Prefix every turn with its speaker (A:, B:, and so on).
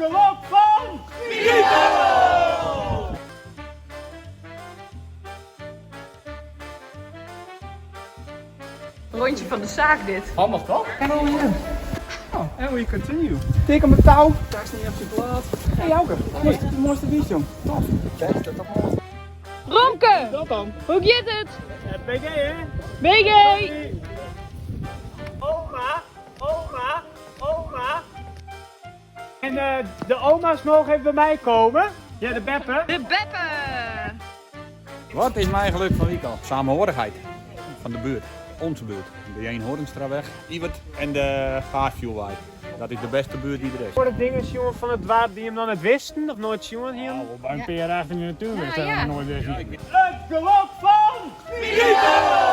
A: geluk van
B: Rondje van de zaak dit.
A: Handig toch? En dan hier. Oh, and we continue. Tik op mijn touw. Daar is niet op je plaat. Hé Jouke, de mooiste bies jong. Tof. Beste, toch mooi.
B: Romke,
A: Dat dan.
B: hoe gaat het?
A: BG hè?
B: BG!
A: Oma. En de oma's mogen even bij mij komen. Ja, de Beppe.
B: De Beppe!
C: Wat is mijn geluk van weekend? Samenhorigheid van de buurt, onze buurt. De Jeen Horenstraweg, Iwert en de Gaasvielwijk. Dat is de beste buurt die er is.
A: Voor de dingen jongen van het water die hem dan net wisten of nooit jongen hier.
D: Bij een PR in de natuur, dat hebben we nooit weer zien.
A: Het geluk van Miguel!